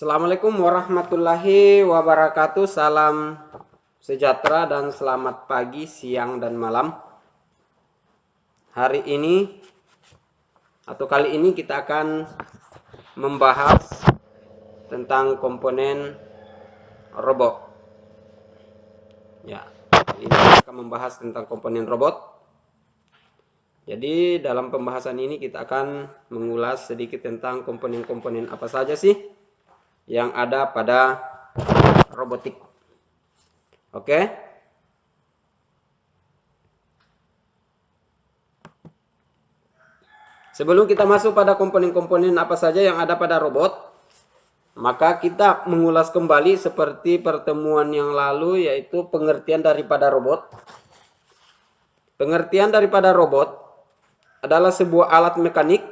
Assalamualaikum warahmatullahi wabarakatuh. Salam sejahtera dan selamat pagi, siang, dan malam. Hari ini atau kali ini kita akan membahas tentang komponen robot. Ya, kali ini kita akan membahas tentang komponen robot. Jadi dalam pembahasan ini kita akan mengulas sedikit tentang komponen-komponen apa saja sih yang ada pada robotik. Oke. Sebelum kita masuk pada komponen-komponen apa saja yang ada pada robot, maka kita mengulas kembali seperti pertemuan yang lalu, yaitu pengertian daripada robot. Pengertian daripada robot adalah sebuah alat mekanik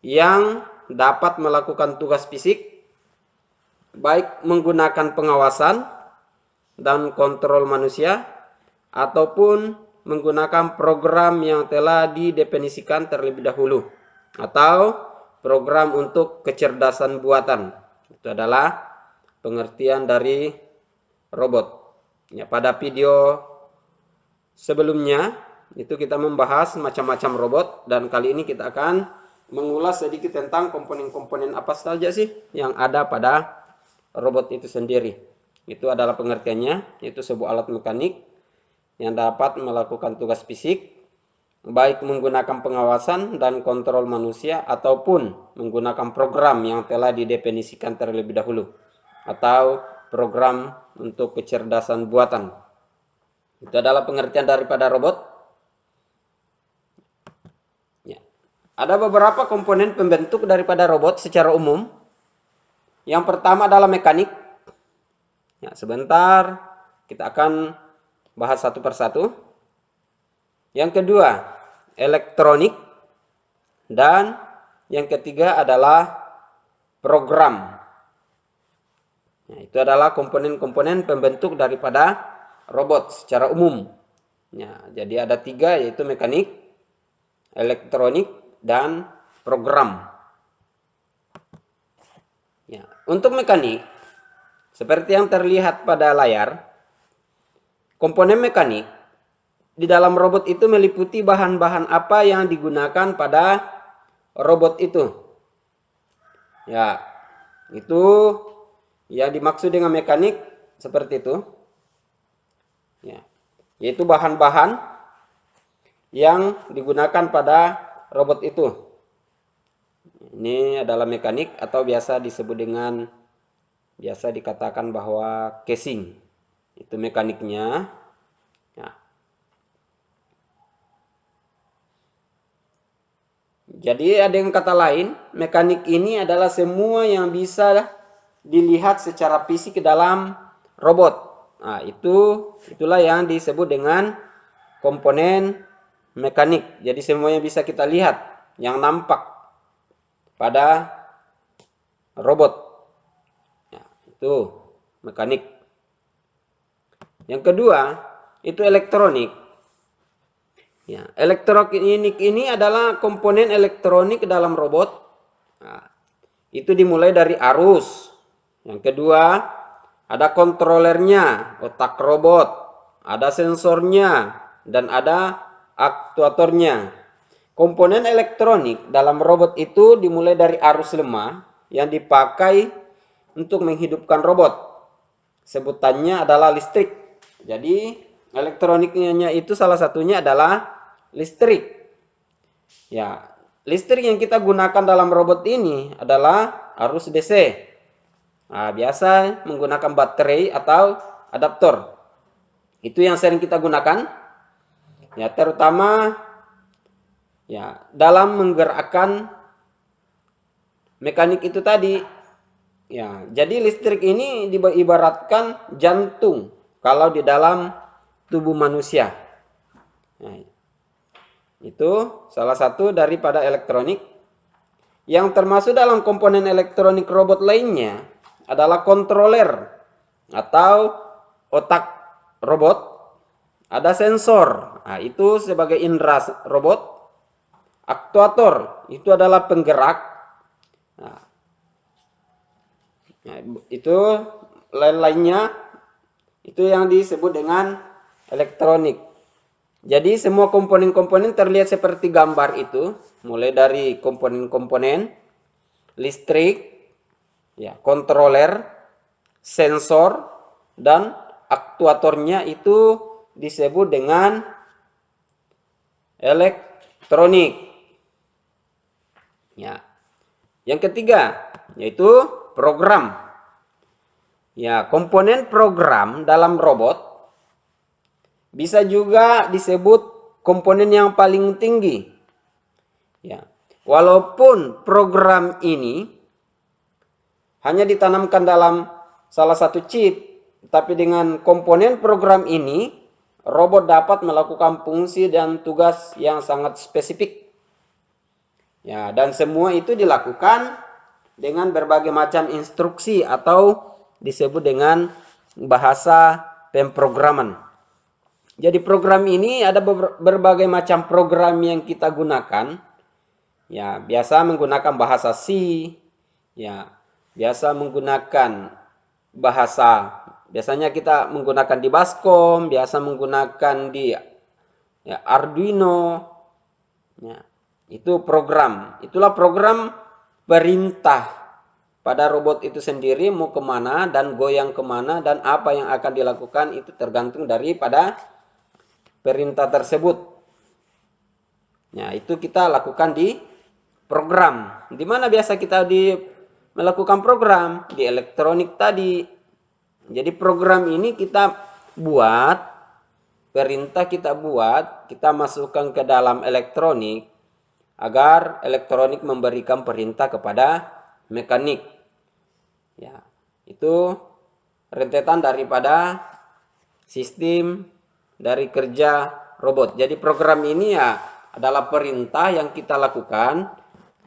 yang dapat melakukan tugas fisik baik menggunakan pengawasan dan kontrol manusia ataupun menggunakan program yang telah didefinisikan terlebih dahulu atau program untuk kecerdasan buatan. Itu adalah pengertian dari robot. Ya, pada video sebelumnya itu kita membahas macam-macam robot, dan kali ini kita akan mengulas sedikit tentang komponen-komponen apa saja sih yang ada pada robot itu sendiri. Itu adalah pengertiannya, yaitu sebuah alat mekanik yang dapat melakukan tugas fisik baik menggunakan pengawasan dan kontrol manusia ataupun menggunakan program yang telah didefinisikan terlebih dahulu atau program untuk kecerdasan buatan. Itu adalah pengertian daripada robot. Ya. Ada beberapa komponen pembentuk daripada robot secara umum. Yang pertama adalah mekanik. Ya, sebentar kita akan bahas satu persatu. Yang kedua, elektronik. Dan yang ketiga adalah program. Ya, itu adalah komponen-komponen pembentuk daripada robot secara umum. Ya, jadi ada tiga, yaitu mekanik, elektronik, dan program. Ya, untuk mekanik, seperti yang terlihat pada layar, komponen mekanik di dalam robot itu meliputi bahan-bahan apa yang digunakan pada robot itu. Ya, itu yang dimaksud dengan mekanik seperti itu. Ya, yaitu bahan-bahan yang digunakan pada robot itu. Ini adalah mekanik atau biasa dikatakan bahwa casing. Itu mekaniknya. Ya. Jadi ada yang kata lain, mekanik ini adalah semua yang bisa dilihat secara fisik ke dalam robot. Nah, itulah yang disebut dengan komponen mekanik. Jadi semuanya bisa kita lihat yang nampak pada robot. Ya, itu mekanik. Yang kedua, itu elektronik. Ya, elektronik ini adalah komponen elektronik dalam robot. Nah, itu dimulai dari arus. Yang kedua, ada kontrolernya, otak robot, ada sensornya, dan ada aktuatornya. Komponen elektronik dalam robot itu dimulai dari arus lemah yang dipakai untuk menghidupkan robot. Sebutannya adalah listrik. Jadi elektroniknya itu salah satunya adalah listrik. Ya, listrik yang kita gunakan dalam robot ini adalah arus DC. Nah, biasa menggunakan baterai atau adaptor. Itu yang sering kita gunakan. Ya, terutama ya dalam menggerakkan mekanik itu tadi. Ya, jadi listrik ini diibaratkan jantung kalau di dalam tubuh manusia. Nah, itu salah satu daripada elektronik. Yang termasuk dalam komponen elektronik robot lainnya adalah kontroler atau otak robot. Ada sensor, nah, itu sebagai indera robot. Aktuator itu adalah penggerak. Nah, Nah, itu lain-lainnya itu yang disebut dengan elektronik. Jadi semua komponen-komponen terlihat seperti gambar itu, mulai dari komponen-komponen listrik, ya, kontroler, sensor, dan aktuatornya itu disebut dengan elektronik. Ya. Yang ketiga yaitu program. Ya, komponen program dalam robot bisa juga disebut komponen yang paling tinggi. Ya. Walaupun program ini hanya ditanamkan dalam salah satu chip, tapi dengan komponen program ini robot dapat melakukan fungsi dan tugas yang sangat spesifik. Ya, dan semua itu dilakukan dengan berbagai macam instruksi atau disebut dengan bahasa pemrograman. Jadi program ini ada berbagai macam program yang kita gunakan. Ya, biasa menggunakan bahasa C, ya, biasa menggunakan biasanya kita menggunakan di Bascom, biasa menggunakan di ya, Arduino. Ya, itu program. Itulah program perintah pada robot itu sendiri mau kemana dan goyang kemana dan apa yang akan dilakukan itu tergantung daripada perintah tersebut. Nah, itu kita lakukan di program. Di mana biasa kita melakukan program? Di elektronik tadi. Jadi program ini kita buat, perintah kita buat, kita masukkan ke dalam elektronik agar elektronik memberikan perintah kepada mekanik. Ya, itu rentetan daripada sistem dari kerja robot. Jadi program ini ya adalah perintah yang kita lakukan.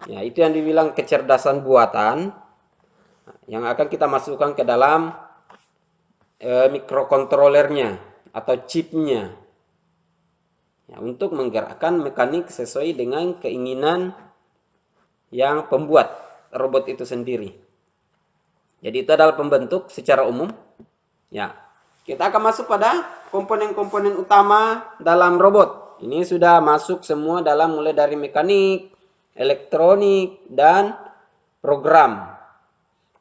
Ya, itu yang dibilang kecerdasan buatan yang akan kita masukkan ke dalam mikrokontrolernya atau chipnya. Ya, untuk menggerakkan mekanik sesuai dengan keinginan yang pembuat robot itu sendiri. Jadi itu adalah pembentuk secara umum. Ya, kita akan masuk pada komponen-komponen utama dalam robot. Ini sudah masuk semua dalam mulai dari mekanik, elektronik, dan program.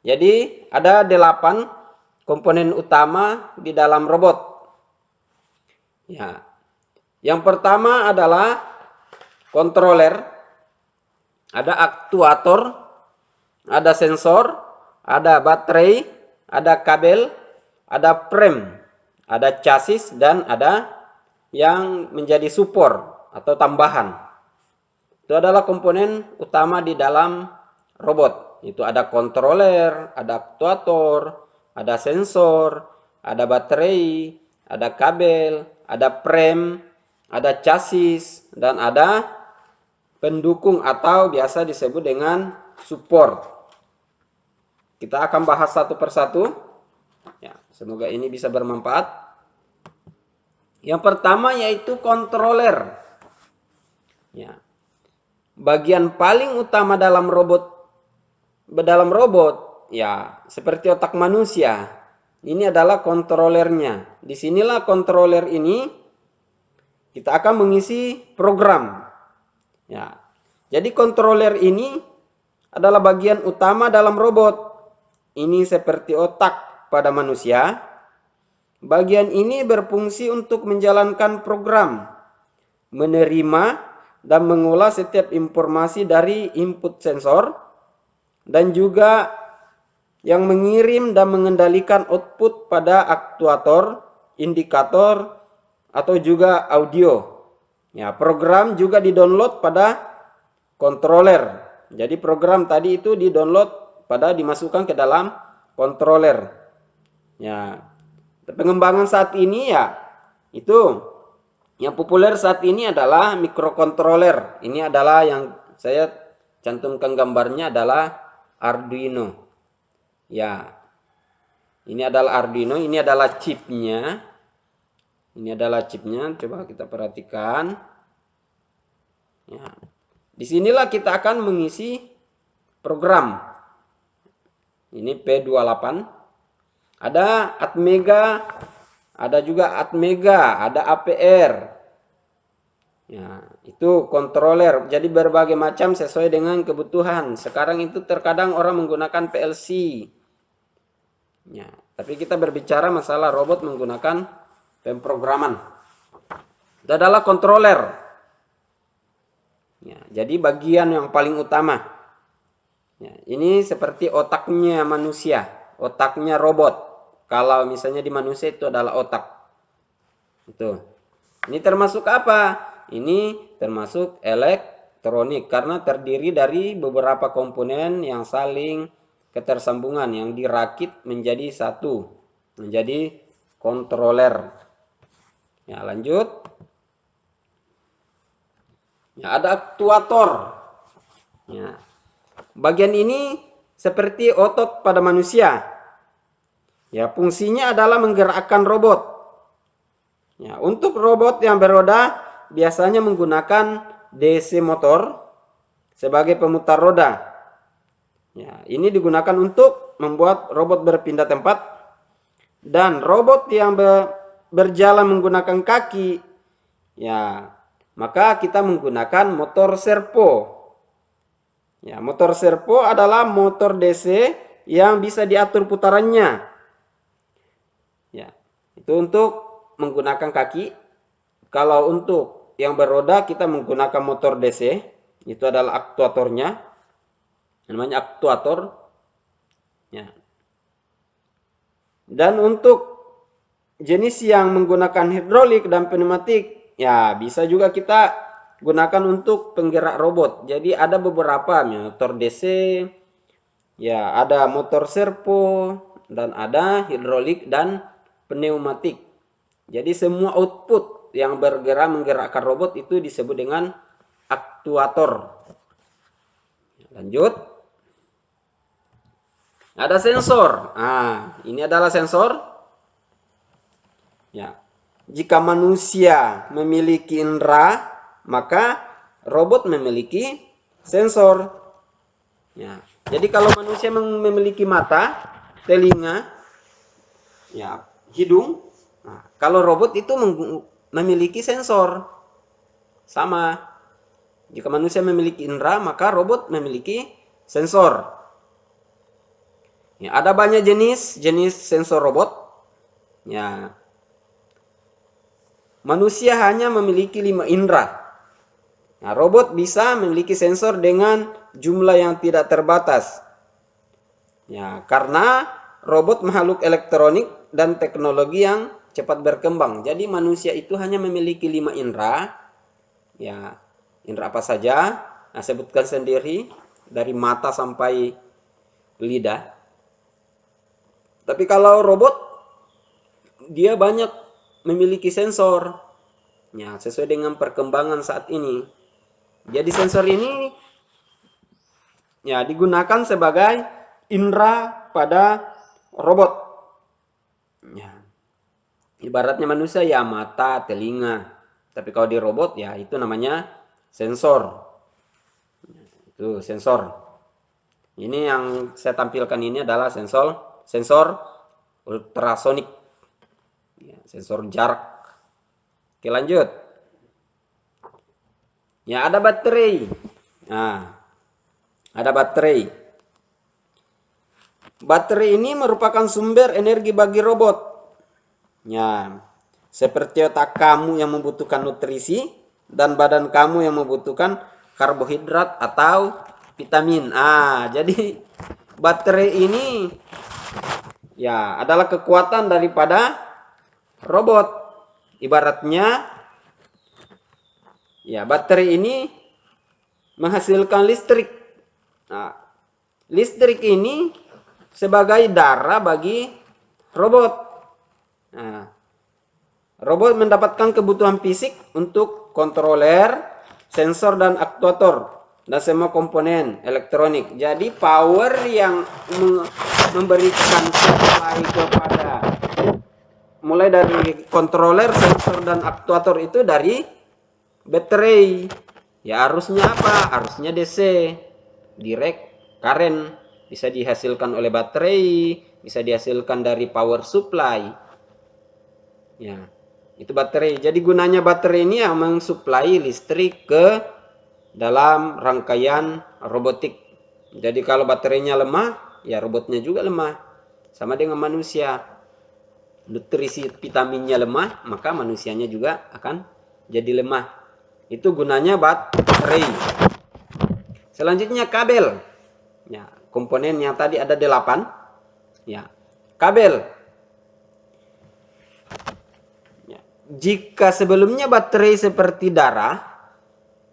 Jadi ada 8 komponen utama di dalam robot. Ya, yang pertama adalah kontroler, ada aktuator, ada sensor, ada baterai, ada kabel, ada frame, ada chassis, dan ada yang menjadi support atau tambahan. Itu adalah komponen utama di dalam robot. Itu ada kontroler, ada aktuator, ada sensor, ada baterai, ada kabel, ada frame, ada chassis, dan ada pendukung atau biasa disebut dengan support. Kita akan bahas satu persatu. Ya, semoga ini bisa bermanfaat. Yang pertama yaitu kontroler. Ya. Bagian paling utama dalam robot ya seperti otak manusia. Ini adalah kontrolernya. Disinilah kontroler ini kita akan mengisi program. Ya. Jadi kontroler ini adalah bagian utama dalam robot. Ini seperti otak pada manusia. Bagian ini berfungsi untuk menjalankan program, menerima dan mengolah setiap informasi dari input sensor, dan juga yang mengirim dan mengendalikan output pada aktuator, indikator, atau juga audio. Ya, program juga didownload pada controller. Jadi program tadi itu didownload pada dimasukkan ke dalam controller. Ya, pengembangan saat ini ya itu yang populer saat ini adalah mikrokontroler. Ini adalah yang saya cantumkan gambarnya adalah Arduino. Ya, ini adalah Arduino. Ini adalah chipnya. Ini adalah chipnya. Coba kita perhatikan. Ya, disinilah kita akan mengisi program. Ini P28. Ada Atmega, ada juga Atmega, ada APR. Ya, itu controller. Jadi berbagai macam sesuai dengan kebutuhan. Sekarang itu terkadang orang menggunakan PLC. Ya, tapi kita berbicara masalah robot menggunakan pemrograman. Itu adalah controller. Ya, jadi bagian yang paling utama. Ya, ini seperti otaknya manusia, otaknya robot. Kalau misalnya di manusia itu adalah otak. Itu. Ini termasuk apa? Ini termasuk elektronik karena terdiri dari beberapa komponen yang saling ketersambungan yang dirakit menjadi satu, menjadi controller. Ya, lanjut. Ya, ada aktuator. Ya. Bagian ini seperti otot pada manusia. Ya, fungsinya adalah menggerakkan robot. Ya, untuk robot yang beroda biasanya menggunakan DC motor sebagai pemutar roda. Ya, ini digunakan untuk membuat robot berpindah tempat, dan robot yang berjalan menggunakan kaki, ya, maka kita menggunakan motor servo. Ya, motor servo adalah motor DC yang bisa diatur putarannya. Ya, itu untuk menggunakan kaki. Kalau untuk yang beroda kita menggunakan motor DC, itu adalah aktuatornya, namanya aktuator. Ya. Dan untuk jenis yang menggunakan hidrolik dan pneumatik, ya bisa juga kita gunakan untuk penggerak robot. Jadi ada beberapa motor DC, ya ada motor servo, dan ada hidrolik dan pneumatik. Jadi semua output yang bergerak menggerakkan robot itu disebut dengan aktuator. Lanjut. Ada sensor. Nah, ini adalah sensor. Ya. Jika manusia memiliki indera, maka robot memiliki sensor. Ya. Jadi kalau manusia memiliki mata, telinga, ya, hidung, nah, kalau robot itu memiliki sensor. Sama. Jika manusia memiliki indera, maka robot memiliki sensor. Ya, ada banyak jenis sensor robot. Ya. Manusia hanya memiliki 5 indera. Nah, robot bisa memiliki sensor dengan jumlah yang tidak terbatas. Ya, karena robot makhluk elektronik dan teknologi yang cepat berkembang. Jadi manusia itu hanya memiliki 5 indera. Ya, indera apa saja? Nah, sebutkan sendiri dari mata sampai lidah. Tapi kalau robot dia banyak memiliki sensor. Ya, sesuai dengan perkembangan saat ini. Jadi sensor ini ya digunakan sebagai indera pada robot. Ya. Ibaratnya manusia ya mata, telinga. Tapi kalau di robot ya itu namanya sensor. Itu sensor. Ini yang saya tampilkan ini adalah sensor ultrasonik. Ya, sensor jarak. Oke, lanjut. Ya, ada baterai. Nah, ada baterai. Baterai ini merupakan sumber energi bagi robot. Ya, seperti otak kamu yang membutuhkan nutrisi dan badan kamu yang membutuhkan karbohidrat atau vitamin. Jadi baterai ini ya adalah kekuatan daripada robot. Ibaratnya ya baterai ini menghasilkan listrik. Nah, listrik ini sebagai darah bagi robot. Nah, robot mendapatkan kebutuhan fisik untuk controller, sensor, dan aktuator, dan semua komponen elektronik. Jadi power yang memberikan supply kepada mulai dari controller, sensor, dan aktuator itu dari baterai. Ya arusnya apa? Arusnya DC, direct current. Bisa dihasilkan oleh baterai, bisa dihasilkan dari power supply. Ya, itu baterai. Jadi gunanya baterai ini yang mensuplai listrik ke dalam rangkaian robotik. Jadi kalau baterainya lemah, ya robotnya juga lemah. Sama dengan manusia. Nutrisi vitaminnya lemah, maka manusianya juga akan jadi lemah. Itu gunanya baterai. Selanjutnya kabel. Ya, komponen yang tadi ada 8. Ya, kabel. Ya, jika sebelumnya baterai seperti darah,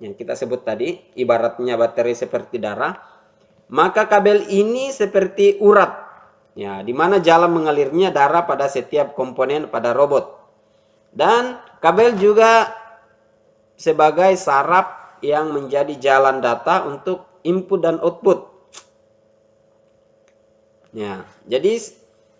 yang kita sebut tadi, ibaratnya baterai seperti darah, maka kabel ini seperti urat. Ya, di mana jalan mengalirnya darah pada setiap komponen pada robot. Dan kabel juga sebagai saraf yang menjadi jalan data untuk input dan output. Ya, jadi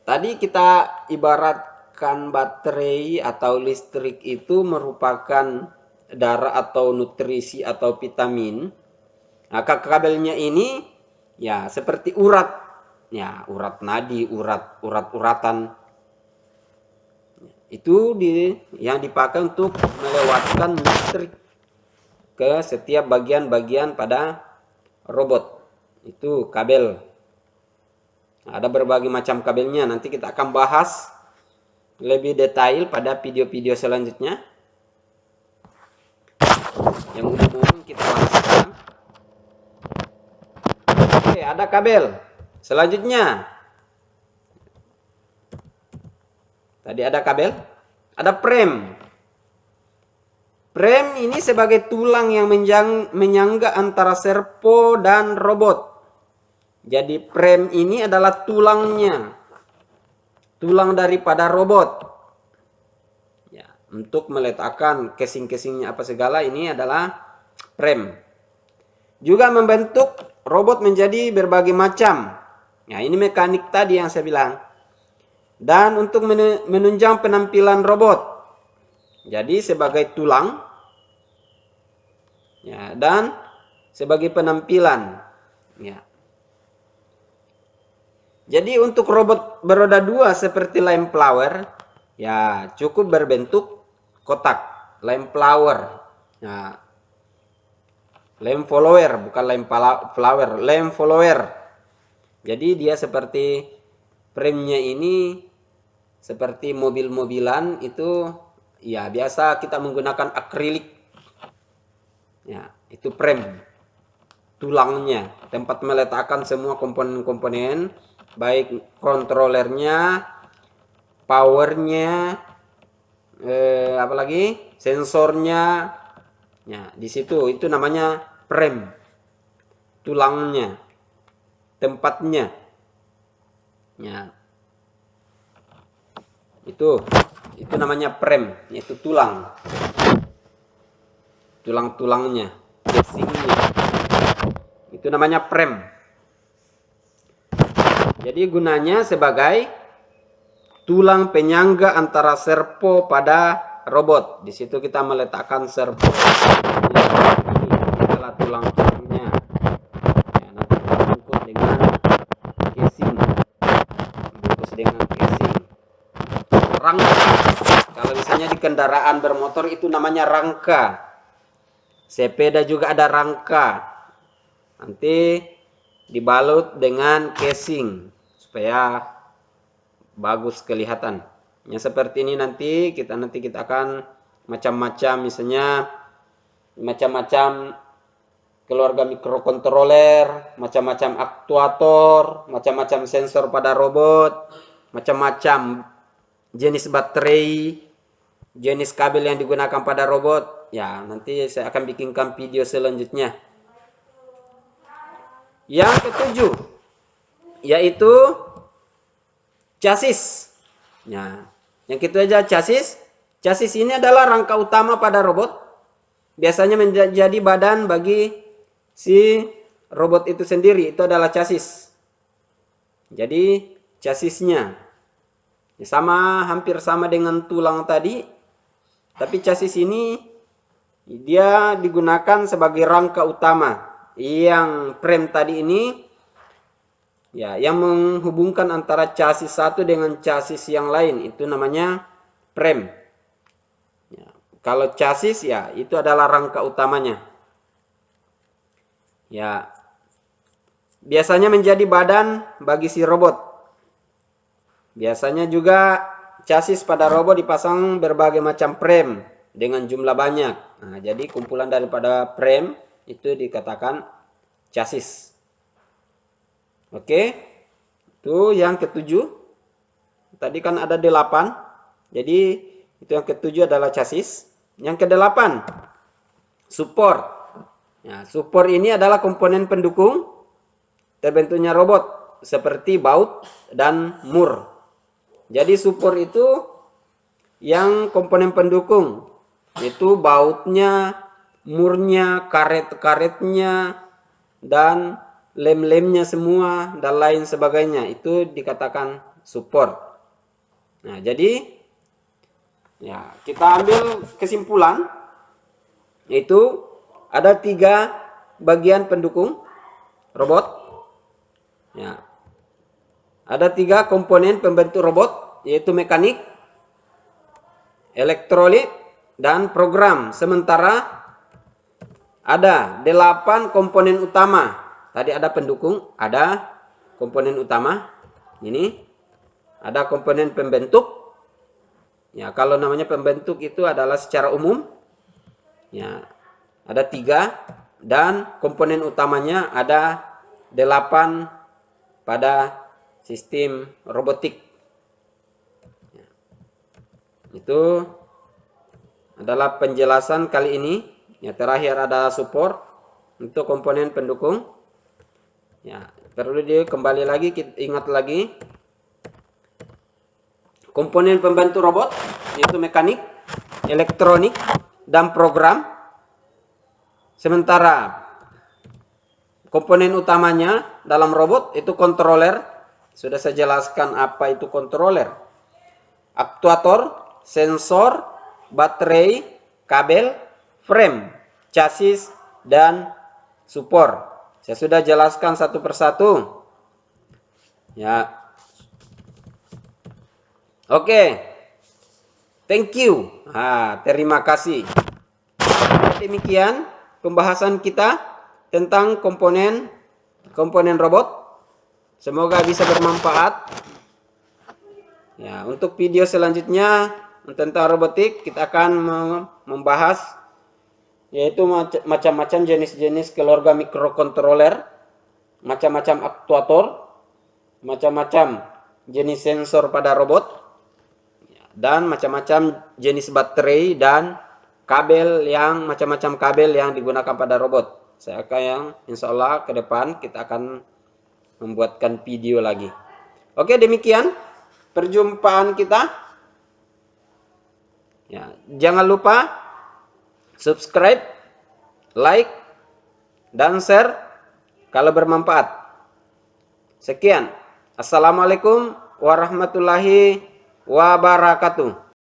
tadi kita ibaratkan baterai atau listrik itu merupakan darah atau nutrisi atau vitamin. Nah, kabelnya ini ya seperti urat. Ya, urat nadi, urat-uratan. Itu yang dipakai untuk melewatkan listrik ke setiap bagian-bagian pada robot. Itu kabel. Nah, ada berbagai macam kabelnya. Nanti kita akan bahas lebih detail pada video-video selanjutnya. Yang umum kita bahas sekarang. Oke, ada kabel. Selanjutnya, tadi ada kabel, ada frame. Frame ini sebagai tulang yang menyangga antara servo dan robot. Jadi frame ini adalah tulangnya, tulang daripada robot. Ya, untuk meletakkan casing-casingnya apa segala ini adalah frame. Juga membentuk robot menjadi berbagai macam. Nah, ini mekanik tadi yang saya bilang. Dan untuk menunjang penampilan robot. Jadi sebagai tulang. Ya, dan sebagai penampilan. Ya. Jadi untuk robot beroda 2 seperti lem flower. Ya, cukup berbentuk kotak. Lem flower. Nah, lem follower, bukan lem flower, lem follower. Jadi dia seperti frame-nya ini seperti mobil-mobilan itu ya biasa kita menggunakan akrilik. Ya, itu frame. Tulangnya, tempat meletakkan semua komponen-komponen, baik kontrolernya, powernya, apalagi sensornya. Ya, di situ itu namanya frame. Tulangnya, tempatnya. Ya. Itu namanya frame, yaitu tulang. Tulang-tulangnya, casingnya. Itu namanya frame. Jadi gunanya sebagai tulang penyangga antara servo pada robot. Di situ kita meletakkan servo. Ini adalah tulang-tulangnya. Ya, nanti terbungkus dengan casing. Bungkus dengan casing. Rangka. Kalau misalnya di kendaraan bermotor itu namanya rangka. Sepeda juga ada rangka. Nanti dibalut dengan casing supaya bagus kelihatan. Yang seperti ini nanti kita akan macam-macam, misalnya macam-macam keluarga mikrokontroler, macam-macam aktuator, macam-macam sensor pada robot, macam-macam jenis baterai, jenis kabel yang digunakan pada robot. Ya, nanti saya akan bikinkan video selanjutnya. Yang ketujuh, yaitu chassis. Nah, yang ketujuh aja chassis. Chassis ini adalah rangka utama pada robot. Biasanya menjadi badan bagi si robot itu sendiri. Itu adalah chassis. Jadi chassisnya sama, hampir sama dengan tulang tadi. Tapi chassis ini dia digunakan sebagai rangka utama. Yang frame tadi ini Ya, yang menghubungkan antara chassis satu dengan chassis yang lain itu namanya frame. Ya, kalau chassis ya itu adalah rangka utamanya. Ya, biasanya menjadi badan bagi si robot. Biasanya juga chassis pada robot dipasang berbagai macam frame dengan jumlah banyak. Nah, jadi kumpulan daripada frame itu dikatakan chassis. Oke, itu yang ketujuh. Tadi kan ada 8. Jadi itu yang ketujuh adalah chassis. Yang kedelapan, support. Nah, support ini adalah komponen pendukung terbentuknya robot seperti baut dan mur. Jadi support itu yang komponen pendukung, itu bautnya, murnya, karet-karetnya, dan lem-lemnya semua dan lain sebagainya, itu dikatakan support. Nah, jadi ya kita ambil kesimpulan, yaitu ada 3 bagian pendukung robot. Ya, ada 3 komponen pembentuk robot, yaitu mekanik, elektronik, dan program. Sementara ada 8 komponen utama. Tadi ada pendukung, ada komponen utama. Ini ada komponen pembentuk. Ya, kalau namanya pembentuk itu adalah secara umum. Ya, ada 3 dan komponen utamanya ada 8 pada sistem robotik. Ya, itu adalah penjelasan kali ini. Ya, terakhir ada support untuk komponen pendukung. Ya, perlu kembali lagi, kita ingat lagi. Komponen pembantu robot yaitu mekanik, elektronik, dan program. Sementara komponen utamanya dalam robot itu controller. Sudah saya jelaskan apa itu controller. Aktuator, sensor, baterai, kabel, frame, chassis, dan support. Saya sudah jelaskan satu persatu. Ya. Oke. Thank you. Terima kasih. Demikian pembahasan kita tentang komponen robot. Semoga bisa bermanfaat. Ya, untuk video selanjutnya tentang robotik kita akan membahas yaitu macam-macam jenis-jenis keluarga mikrokontroler, macam-macam aktuator, macam-macam jenis sensor pada robot, dan macam-macam jenis baterai dan kabel yang macam-macam kabel yang digunakan pada robot. Saya akan yang insya Allah ke depan kita akan membuatkan video lagi. Oke, demikian perjumpaan kita. Ya, jangan lupa subscribe, like, dan share kalau bermanfaat. Sekian. Assalamualaikum warahmatullahi wabarakatuh.